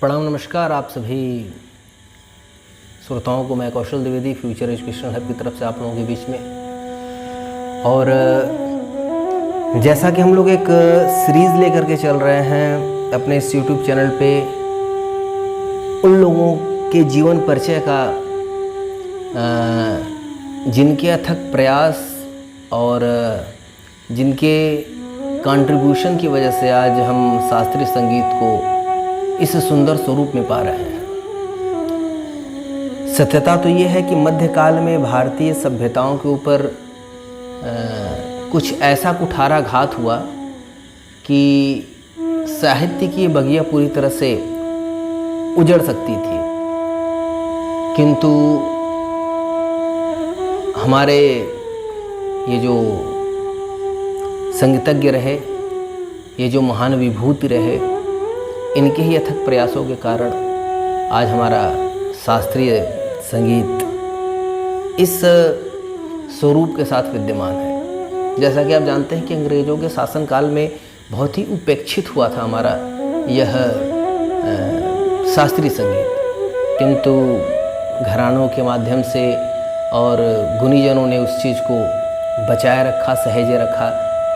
प्रणाम नमस्कार आप सभी श्रोताओं को। मैं कौशल द्विवेदी फ्यूचर एजुकेशनल हब की तरफ से आप लोगों के बीच में। और जैसा कि हम लोग एक सीरीज़ लेकर के चल रहे हैं अपने इस यूट्यूब चैनल पे, उन लोगों के जीवन परिचय का जिनके अथक प्रयास और जिनके कंट्रीब्यूशन की वजह से आज हम शास्त्रीय संगीत को इस सुंदर स्वरूप में पा रहे हैं। सत्यता तो ये है कि मध्यकाल में भारतीय सभ्यताओं के ऊपर कुछ ऐसा कुठाराघात हुआ कि साहित्य की बगिया पूरी तरह से उजड़ सकती थी, किंतु हमारे ये जो संगीतज्ञ रहे, ये जो महान विभूति रहे, इनके ही अथक प्रयासों के कारण आज हमारा शास्त्रीय संगीत इस स्वरूप के साथ विद्यमान है। जैसा कि आप जानते हैं कि अंग्रेज़ों के शासनकाल में बहुत ही उपेक्षित हुआ था हमारा यह शास्त्रीय संगीत, किंतु घरानों के माध्यम से और गुणीजनों ने उस चीज़ को बचाए रखा, सहेजे रखा,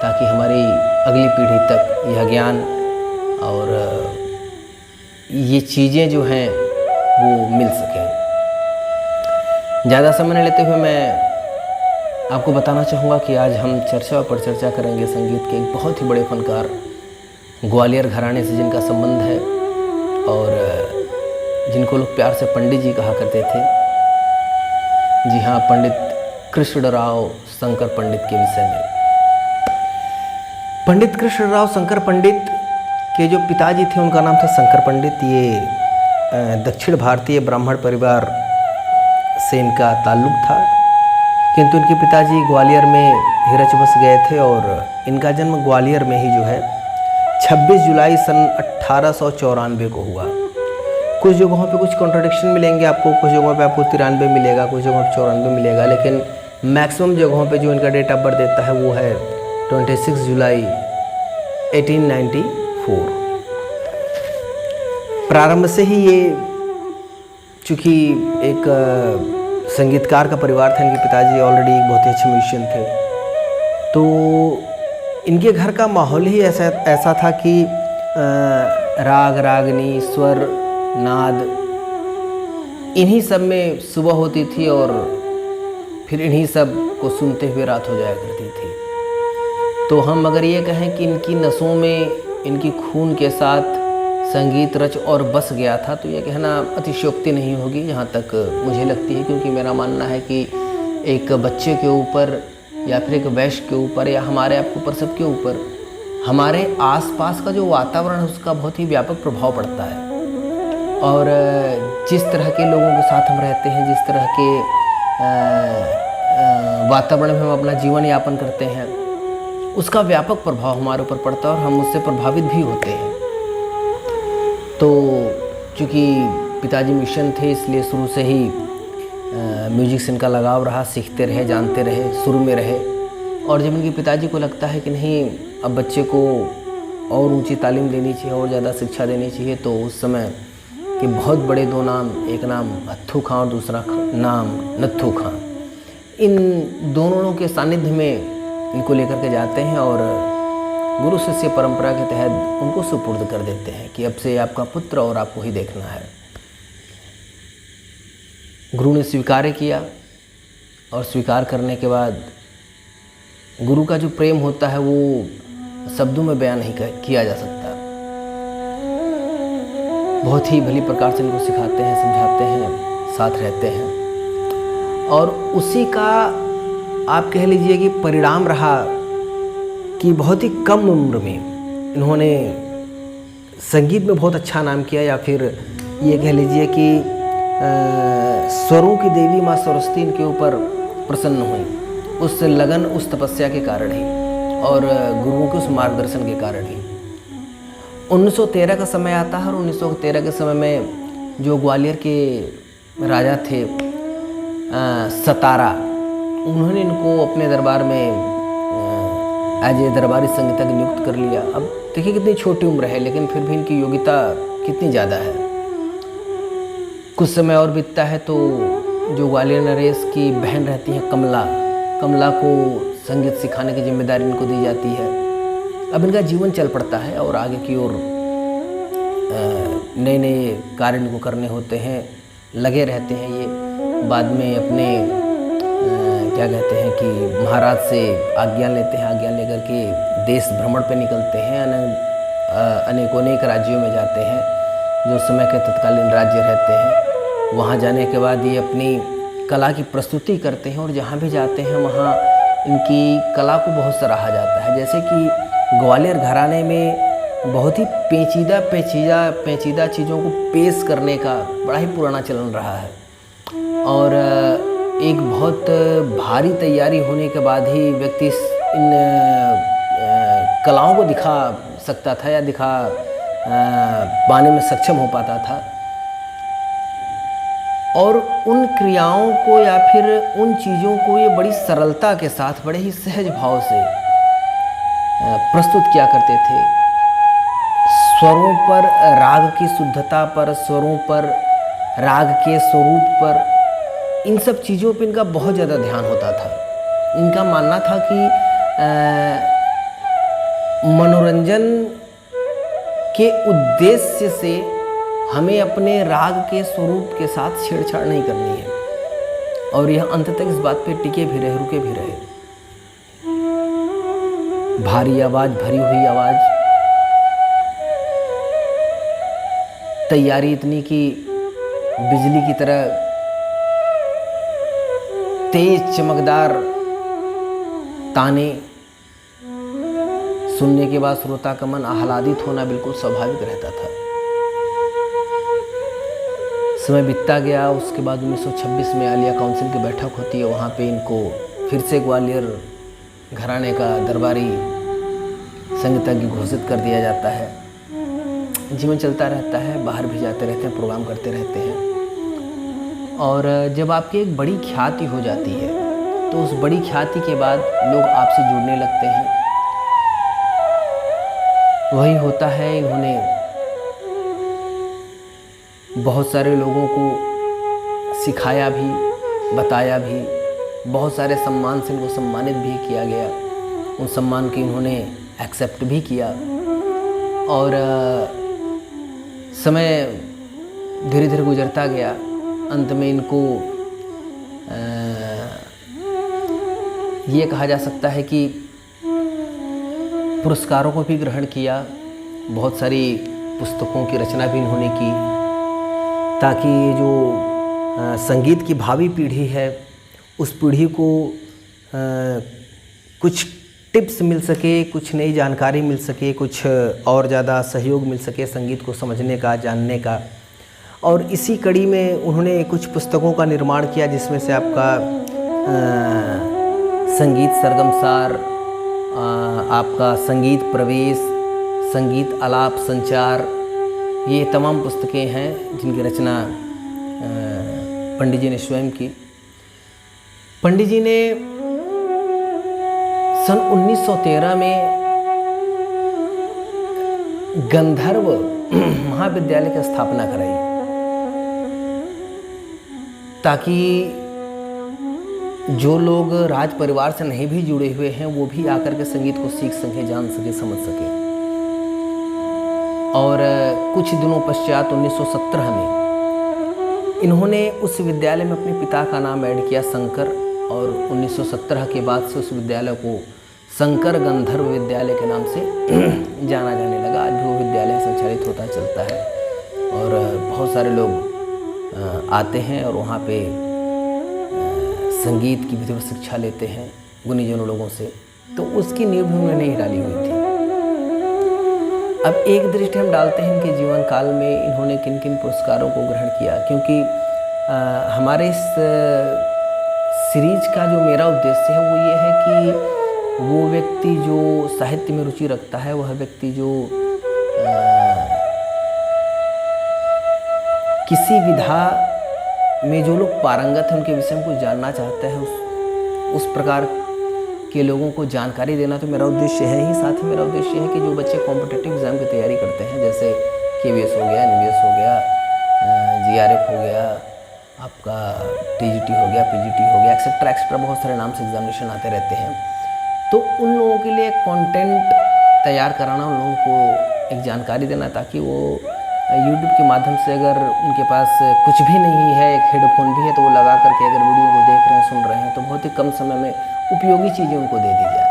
ताकि हमारी अगली पीढ़ी तक यह ज्ञान और ये चीज़ें जो हैं वो मिल सकें। ज़्यादा समय नहीं लेते हुए मैं आपको बताना चाहूँगा कि आज हम चर्चा और परिचर्चा करेंगे संगीत के एक बहुत ही बड़े फनकार, ग्वालियर घराने से जिनका संबंध है और जिनको लोग प्यार से पंडित जी कहा करते थे। जी हाँ, पंडित कृष्णराव शंकर पंडित के विषय में। पंडित कृष्णराव शंकर पंडित के जो पिताजी थे उनका नाम था शंकर पंडित। ये दक्षिण भारतीय ब्राह्मण परिवार से इनका ताल्लुक़ था, किंतु इनके पिताजी ग्वालियर में ही रच बस गए थे और इनका जन्म ग्वालियर में ही जो है 26 जुलाई सन 1894 को हुआ। कुछ जगहों पे कुछ कॉन्ट्रडिक्शन मिलेंगे आपको, कुछ जगहों पे आपको 93 मिलेगा, कुछ जगहों पे 94 मिलेगा, लेकिन मैक्सिमम जगहों पे जो इनका डेट ऑफ बर्थ देता है वो है 26 जुलाई 1894। प्रारंभ से ही ये चूँकि एक संगीतकार का परिवार था, इनके पिताजी ऑलरेडी एक बहुत ही अच्छे म्यूजिशियन थे, तो इनके घर का माहौल ही ऐसा था कि राग, रागनी, स्वर, नाद, इन्हीं सब में सुबह होती थी और फिर इन्हीं सब को सुनते हुए रात हो जाया करती थी। तो हम अगर ये कहें कि इनकी नसों में, इनकी खून के साथ संगीत रच और बस गया था, तो ये कहना अतिशयोक्ति नहीं होगी जहाँ तक मुझे लगती है, क्योंकि मेरा मानना है कि एक बच्चे के ऊपर या फिर एक वैश्य के ऊपर या हमारे आपके ऊपर, सबके ऊपर हमारे आसपास का जो वातावरण है उसका बहुत ही व्यापक प्रभाव पड़ता है। और जिस तरह के लोगों के साथ हम रहते हैं, जिस तरह के वातावरण में हम अपना जीवन यापन करते हैं, उसका व्यापक प्रभाव हमारे ऊपर पड़ता है और हम उससे प्रभावित भी होते हैं। तो चूँकि पिताजी म्यूजिशियन थे, इसलिए शुरू से ही म्यूजिक से इनका लगाव रहा, सीखते रहे, जानते रहे, शुरू में रहे। और जब इनके पिताजी को लगता है कि नहीं, अब बच्चे को और ऊंची तालीम देनी चाहिए और ज़्यादा शिक्षा देनी चाहिए, तो उस समय के बहुत बड़े दो नाम, एक नाम हत्थू खां और दूसरा नाम नत्थू खां, इन दोनों के सानिध्य में इनको लेकर के जाते हैं और गुरु शिष्य परंपरा के तहत उनको सुपुर्द कर देते हैं कि अब से आपका पुत्र और आपको ही देखना है। गुरु ने स्वीकार किया और स्वीकार करने के बाद गुरु का जो प्रेम होता है वो शब्दों में बयान नहीं किया जा सकता। बहुत ही भली प्रकार से इनको सिखाते हैं, समझाते हैं, साथ रहते हैं। और उसी का आप कह लीजिए कि परिणाम रहा कि बहुत ही कम उम्र में इन्होंने संगीत में बहुत अच्छा नाम किया, या फिर ये कह लीजिए कि स्वरों की देवी माँ सरस्वती इनके ऊपर प्रसन्न हुई, उस लगन, उस तपस्या के कारण ही और गुरुओं के उस मार्गदर्शन के कारण ही। 1913 का समय आता है और 1913 के समय में जो ग्वालियर के राजा थे सतारा, उन्होंने इनको अपने दरबार में एज ए दरबारी संगीतज्ञ नियुक्त कर लिया। अब देखिए कितनी छोटी उम्र है, लेकिन फिर भी इनकी योग्यता कितनी ज़्यादा है। कुछ समय और बीतता है तो जो ग्वालियर नरेश की बहन रहती है कमला को संगीत सिखाने की जिम्मेदारी इनको दी जाती है। अब इनका जीवन चल पड़ता है और आगे की ओर नए नए कार्य इनको करने होते हैं, लगे रहते हैं। ये बाद में अपने क्या कहते हैं कि महाराज से आज्ञा लेते हैं, आज्ञा लेकर के देश भ्रमण पे निकलते हैं, अनेक राज्यों में जाते हैं जो समय के तत्कालीन राज्य रहते हैं। वहाँ जाने के बाद ये अपनी कला की प्रस्तुति करते हैं और जहाँ भी जाते हैं वहाँ इनकी कला को बहुत सराहा जाता है। जैसे कि ग्वालियर घराने में बहुत ही पेचीदा चीज़ों को पेश करने का बड़ा ही पुराना चलन रहा है और एक बहुत भारी तैयारी होने के बाद ही व्यक्ति इन कलाओं को दिखा सकता था या दिखा पाने में सक्षम हो पाता था। और उन क्रियाओं को या फिर उन चीज़ों को ये बड़ी सरलता के साथ बड़े ही सहज भाव से प्रस्तुत किया करते थे। स्वरों पर, राग की शुद्धता पर, स्वरों पर, राग के स्वरूप पर, इन सब चीज़ों पर इनका बहुत ज़्यादा ध्यान होता था। इनका मानना था कि मनोरंजन के उद्देश्य से हमें अपने राग के स्वरूप के साथ छेड़छाड़ नहीं करनी है और यह अंत तक इस बात पे टिके भी रहे, रुके भी रहे। भारी आवाज़, भरी हुई आवाज़, तैयारी इतनी कि बिजली की तरह तेज चमकदार ताने सुनने के बाद श्रोता का मन आह्लादित होना बिल्कुल स्वाभाविक रहता था। समय बीतता गया। उसके बाद 1926 में आलिया काउंसिल की बैठक होती है। वहाँ पे इनको फिर से ग्वालियर घराने का दरबारी संगीतज्ञ घोषित कर दिया जाता है। जीवन चलता रहता है, बाहर भी जाते रहते हैं, प्रोग्राम करते रहते हैं। और जब आपकी एक बड़ी ख्याति हो जाती है तो उस बड़ी ख्याति के बाद लोग आपसे जुड़ने लगते हैं। वही होता है, इन्होंने बहुत सारे लोगों को सिखाया भी, बताया भी, बहुत सारे सम्मान से इनको सम्मानित भी किया गया। उन सम्मान की इन्होंने एक्सेप्ट भी किया और समय धीरे धीरे गुजरता गया। अंत में इनको ये कहा जा सकता है कि पुरस्कारों को भी ग्रहण किया। बहुत सारी पुस्तकों की रचना भी इन्होंने की ताकि ये जो संगीत की भावी पीढ़ी है उस पीढ़ी को कुछ टिप्स मिल सके, कुछ नई जानकारी मिल सके, कुछ और ज़्यादा सहयोग मिल सके संगीत को समझने का, जानने का। और इसी कड़ी में उन्होंने कुछ पुस्तकों का निर्माण किया जिसमें से आपका संगीत सरगमसार, आपका संगीत प्रवेश, संगीत आलाप संचार, ये तमाम पुस्तकें हैं जिनकी रचना पंडित जी ने स्वयं की। पंडित जी ने सन 1913 में गंधर्व महाविद्यालय की स्थापना कराई ताकि जो लोग राज परिवार से नहीं भी जुड़े हुए हैं वो भी आकर के संगीत को सीख सकें, जान सकें, समझ सकें। और कुछ दिनों पश्चात 1917 में इन्होंने उस विद्यालय में अपने पिता का नाम ऐड किया, शंकर। और 1917 के बाद से उस विद्यालय को शंकर गंधर्व विद्यालय के नाम से जाना जाने लगा। आज भी वो विद्यालय संचालित होता चलता है और बहुत सारे लोग आते हैं और वहाँ पे संगीत की विधिवत शिक्षा लेते हैं गुणीजनों लोगों से। तो उसकी नींव भी उन्होंने नहीं डाली हुई थी। अब एक दृष्टि हम डालते हैं इनके जीवन काल में इन्होंने किन किन पुरस्कारों को ग्रहण किया, क्योंकि हमारे इस सीरीज का जो मेरा उद्देश्य है वो ये है कि वो व्यक्ति जो साहित्य में रुचि रखता है, वह व्यक्ति जो किसी विधा में जो लोग पारंगत हैं उनके विषय में कुछ जानना चाहता है, उस प्रकार के लोगों को जानकारी देना तो मेरा उद्देश्य है ही। साथ ही मेरा उद्देश्य है कि जो बच्चे कॉम्पिटिटिव एग्ज़ाम की तैयारी करते हैं, जैसे KVS हो गया, NVS हो गया, GRF हो गया, आपका TGT हो गया, PGT हो गया, एक्सेट्रा एक्सेट्रा बहुत सारे नाम से एग्जामिनेशन आते रहते हैं। तो उन लोगों के लिए कंटेंट तैयार कराना, उन लोगों को एक जानकारी देना, ताकि वो यूट्यूब के माध्यम से अगर उनके पास कुछ भी नहीं है, एक हेडफोन भी है, तो वो लगा करके अगर वीडियो को देख रहे हैं, सुन रहे हैं, तो बहुत ही कम समय में उपयोगी चीज़ें उनको दे दी जाए।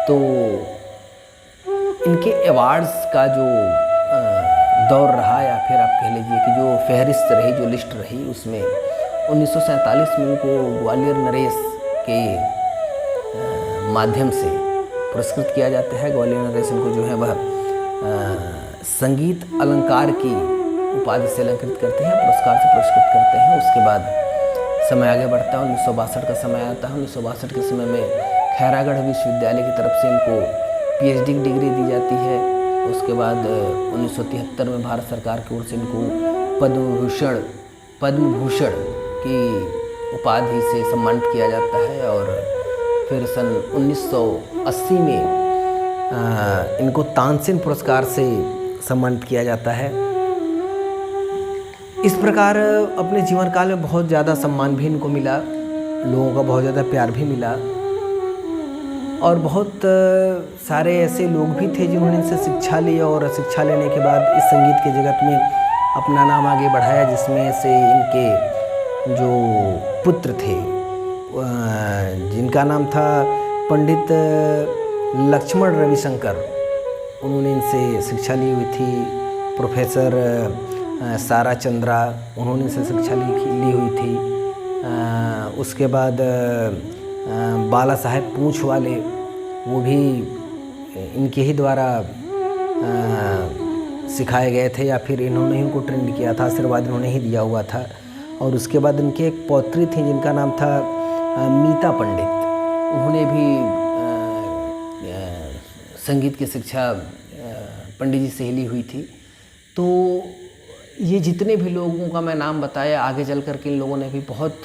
तो इनके अवार्ड्स का जो दौर रहा, या फिर आप कह लीजिए कि जो फहरिस्त रही, जो लिस्ट रही, उसमें 1947 में उनको ग्वालियर नरेश के माध्यम से पुरस्कृत किया जाता है। ग्वालियर नरेश इनको जो है वह संगीत अलंकार की उपाधि से अलंकृत करते हैं, पुरस्कार से पुरस्कृत करते हैं। उसके बाद समय आगे बढ़ता है, 1962 का समय आता है। 1962 के समय में खैरागढ़ विश्वविद्यालय की तरफ से इनको PhD की डिग्री दी जाती है। उसके बाद 1973 में भारत सरकार की ओर से इनको पद्म भूषण की उपाधि से सम्मानित किया जाता है। और फिर सन 1980 में इनको तानसेन पुरस्कार से सम्मानित किया जाता है। इस प्रकार अपने जीवन काल में बहुत ज़्यादा सम्मान भी इनको मिला, लोगों का बहुत ज़्यादा प्यार भी मिला, और बहुत सारे ऐसे लोग भी थे जिन्होंने इनसे शिक्षा ली, और शिक्षा लेने के बाद इस संगीत के जगत में अपना नाम आगे बढ़ाया, जिसमें से इनके जो पुत्र थे, जिनका नाम था पंडित लक्ष्मण रविशंकर, उन्होंने इनसे शिक्षा ली हुई थी। प्रोफेसर सारा चंद्रा, उन्होंने इनसे शिक्षा ली हुई थी। उसके बाद बाला साहेब पूंछ वाले, वो भी इनके ही द्वारा सिखाए गए थे, या फिर इन्होंने ही उनको ट्रेंड किया था, आशीर्वाद इन्होंने ही दिया हुआ था। और उसके बाद इनके एक पौत्री थी जिनका नाम था मीता पंडित, उन्होंने भी संगीत की शिक्षा पंडित जी से ही ली हुई थी। तो ये जितने भी लोगों का मैं नाम बताया, आगे चल कर के इन लोगों ने भी बहुत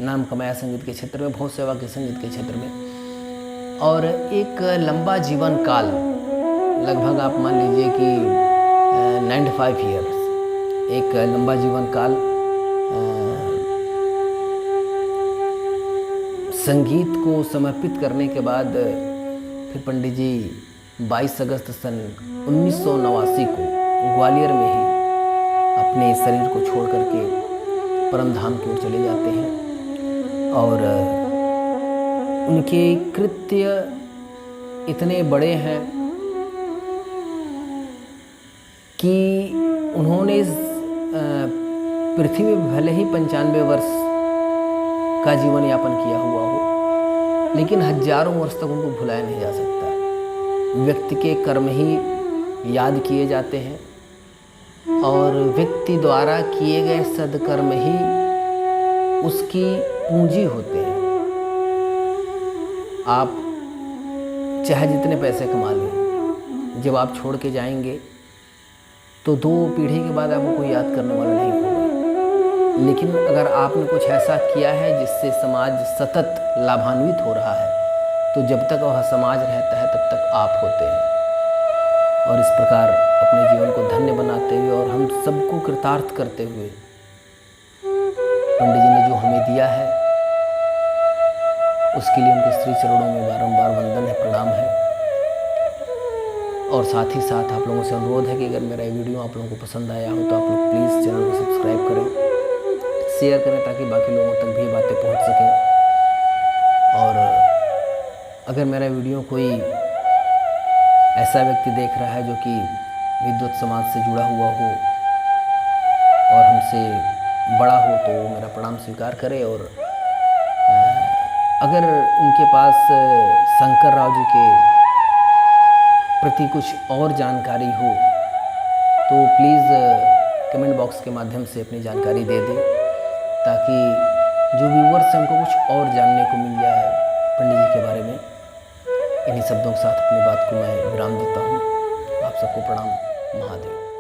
नाम कमाया संगीत के क्षेत्र में, बहुत सेवा की संगीत के क्षेत्र में। और एक लंबा जीवन काल, लगभग आप मान लीजिए कि 95 ईयर्स, एक लंबा जीवन काल संगीत को समर्पित करने के बाद फिर पंडित जी 22 अगस्त सन 1989 को ग्वालियर में ही अपने शरीर को छोड़ करके परम धाम की ओर चले जाते हैं। और उनके कृत्य इतने बड़े हैं कि उन्होंने पृथ्वी में भले ही 95 वर्ष का जीवन यापन किया हुआ हो, लेकिन हजारों वर्ष तक उनको भुलाया नहीं जा सकता। व्यक्ति के कर्म ही याद किए जाते हैं, और व्यक्ति द्वारा किए गए सद्कर्म ही उसकी पूंजी होते हैं। आप चाहे जितने पैसे कमा लें, जब आप छोड़ के जाएंगे तो 2 पीढ़ी के बाद आपको कोई याद करने वाला नहीं होगा। लेकिन अगर आपने कुछ ऐसा किया है जिससे समाज सतत लाभान्वित हो रहा है, तो जब तक वह समाज रहता है तब तक आप होते हैं। और इस प्रकार अपने जीवन को धन्य बनाते हुए और हम सबको कृतार्थ करते हुए पंडित जी ने जो हमें दिया है, उसके लिए उनके श्री चरणों में बारंबार वंदन है, प्रणाम है। और साथ ही साथ आप लोगों से अनुरोध है कि अगर मेरा ये वीडियो आप लोगों को पसंद आया हो तो आप लोग प्लीज़ चैनल को सब्सक्राइब करें, शेयर करें, ताकि बाकी लोगों तक भी बातें पहुंच सकें। और अगर मेरा वीडियो कोई ऐसा व्यक्ति देख रहा है जो कि विद्वत समाज से जुड़ा हुआ हो और हमसे बड़ा हो, तो वो मेरा प्रणाम स्वीकार करे। और अगर उनके पास शंकर राव जी के प्रति कुछ और जानकारी हो तो प्लीज़ कमेंट बॉक्स के माध्यम से अपनी जानकारी दे दें, ताकि जो व्यूवर्स हैं उनको कुछ और जानने को मिल जाए पंडित जी के बारे में। इन्हीं शब्दों के साथ अपनी बात को मैं विराम देता हूँ। आप सबको प्रणाम, महादेव।